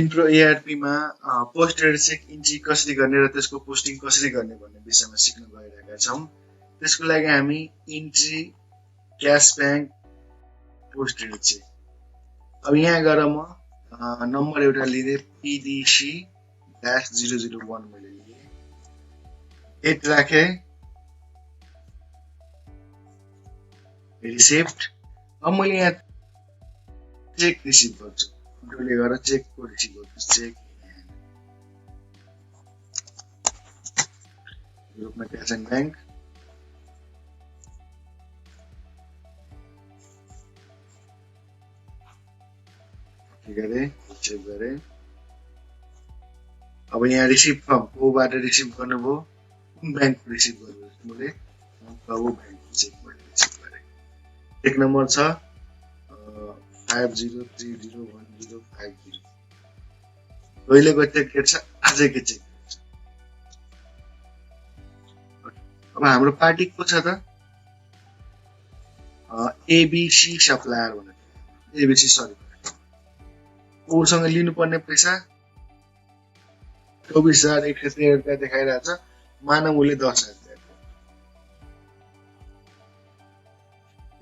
FINPRO ERP मा posted check entry कसरी गर्ने र त्यसको पोस्टिङ कसरी गर्ने भन्ने विषयमा सिक्न गइरहेका छौं। त्यसको लागि हामी entry cash bank posted cheque अब यहाँ गएर म नम्बर एउटा लिँदै PDC-001 मैले लिए एट राखे रिसिप्ट। अब मैले यहाँ चेक रिसिभ गर्छु कन्ट्रोलले गरेर चेकको रिसिभ गर्छु चेक रूपमा क्याश एन्ड ब्याङ्क गरे चेक गरे। अब यहाँ रिसिभ फ्रम कोबाट रिसिभ गर्नुभयो कुन ब्याङ्क रिसिभ गर्नुभयो मैले वो ब्याङ्क चेक मैले रिसिभ गरे। चेक नम्बर छ 50301050 पहिलेको चेक के छ आजको चेक छ। अब हाम्रो पार्टी को छ त एबीसी सप्लायर भनेर एबीसी सरी कोसँग लिनुपर्ने पैसा 24,113 रुपैयाँ देखाइरहेछ मानव मूल्य 10,000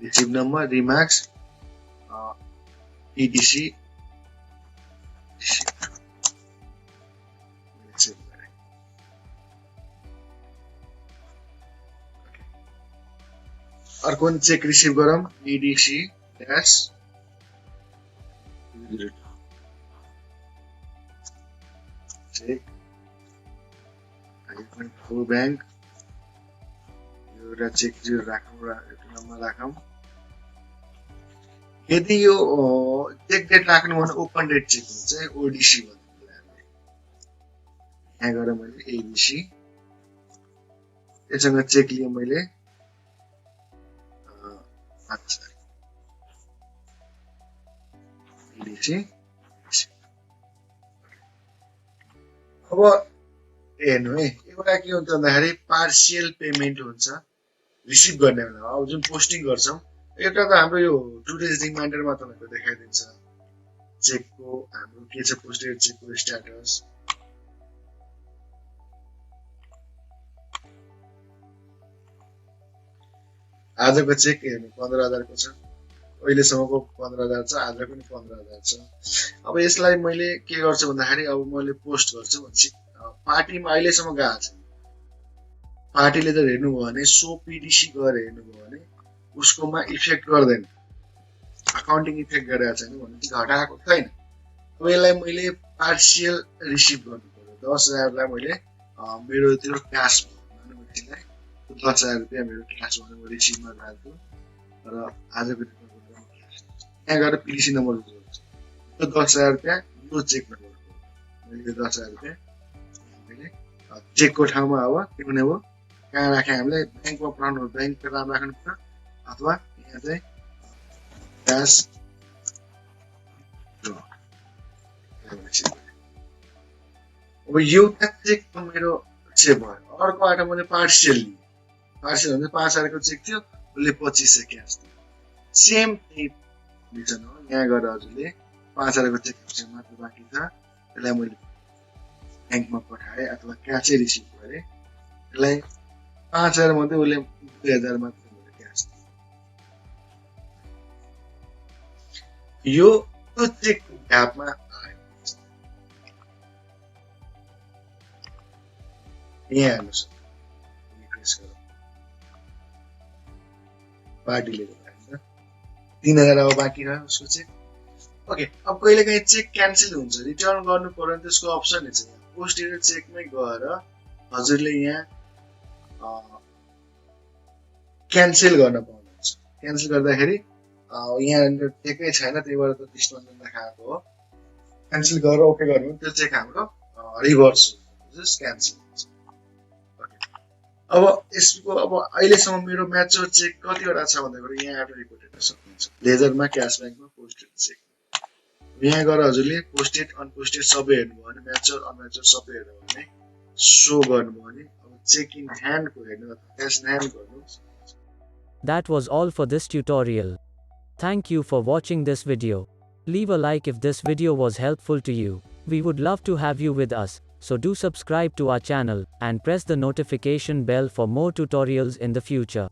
रिसिभ नम्बर रिमार्क्स PDC अर्को चेक रिसिभ गरौँ PDC dash cheque four bank एउटा चेक 0 राखौँ र एउटा नम्बर राखौँ। यदि यो चेक डेट राख्नु भने ओपन डेट चेक हुन्छ ओडीसी भन्नु यहाँ गएर मैले एबीसी यससँग चेक लिएँ मैले एबीसी अब हेर्नु है एउटा के हुन्छ भन्दाखेरि पार्शियल पेमेन्ट हुन्छ रिसिभ गर्ने बेलामा अब जुन पोस्टिङ गर्छौं एउटा त हाम्रो यो 2 डेज रिमाइन्डरमा तपाईको देखाइदिन्छ चेकको हाम्रो के छ पोस्टेड चेकको स्ट्याटस। आजको चेक हेर्नु 15,000 को छ अहिलेसम्मको 15,000 छ आज पनि 15,000 छ। अब यसलाई मैले के गर्छु भन्दाखेरि अब मैले पोस्ट गर्छु भन्छ पार्टीमा अहिलेसम्म गएको छ पार्टीले त हेर्नु भयो भने सो PDC गरेर हेर्नु भयो भने उसकोमा इफेक्ट गर्दैन अकाउन्टिङ इफेक्ट गरेको छैन भने घटाएको छैन। अब यसलाई मैले पार्शियल रिसिभ गर्नु पर्यो 10,000 लाई मैले मेरो त्यो क्याश भन्नुलाई 10,000 रुपैयाँ मेरो क्याश भनेर म रिसिभमा राख्छु र आजको दिनमा यहाँ गएर PDC नम्बर गर्छु त्यो 10,000 रुपैयाँ यो चेक नम्बर मैले 10,000 रुपैयाँ मैले चेकको ठाउँमा अब के हुने हो कहाँ राखे हामीले ब्याङ्कमा पठाउनु ब्याङ्कको नाम राख्नु पर्छ अथवा यहाँ चाहिँ क्याश अब एउटा चेक मेरो सेभ भयो अर्कोबाट मैले पार्शियल लिएँ पार्शियल भने 5,000 को चेक थियो उसले 2500 क्याश दियो सेम रिजन हो यहाँ गएर हजुरले 5,000 को चेक मात्र बाँकी छ त्यसलाई मैले ब्याङ्कमा पठाएँ अथवा क्यासै रिसिभ गरेँ त्यसलाई 5,000 मध्ये उसले 2,000 मात्र मैले क्यास दियो यो त्यो चेक ग्यापमा आयो यहाँ हेर्नुहोस् रिफ्रेस गरौँ पार्टीले 3,000 अब बाँकी रह्यो उसको चेक। ओके अब कहिलेकाहीँ चेक क्यान्सल हुन्छ रिटर्न गर्नु पर्यो भने त्यसको अप्सन छ यहाँ पोस्टेड चेकमै गएर हजुरले यहाँ क्यान्सल गर्न पाउनुहुन्छ। क्यान्सल गर्दाखेरि यहाँ चेकै छैन त्यही भएर त 30% देखाएको हो क्यान्सल गरेर ओके गर्नु त्यो चेक हाम्रो रिभर्स हुन्छ क्यान्सल हुन्छ। अब यसको अब अहिलेसम्म मेरो म्याच्योर चेक कतिवटा छ भन्दाखेरि यहाँ एउटा रिपोर्ट हेर्न सक्नुहुन्छ लेजरमा क्याश ब्याङ्कमा पोस्टेड चेक यहाँ गएर हजुरले पोस्टेड अनपोस्टेड सबै हेर्नुभयो भने म्याच्योर अनम्याच्योर सबै हेर्नुभयो भने सो गर्नुभयो भने अब चेक इन ह्यान्ड को हेर्नु अथवा क्याश इन ह्यान्ड गर्नु। That was all for this tutorial. Thank you for watching this video. Leave a like if this video was helpful to you. We would love to have you with us, so do subscribe to our channel and press the notification bell for more tutorials in the future.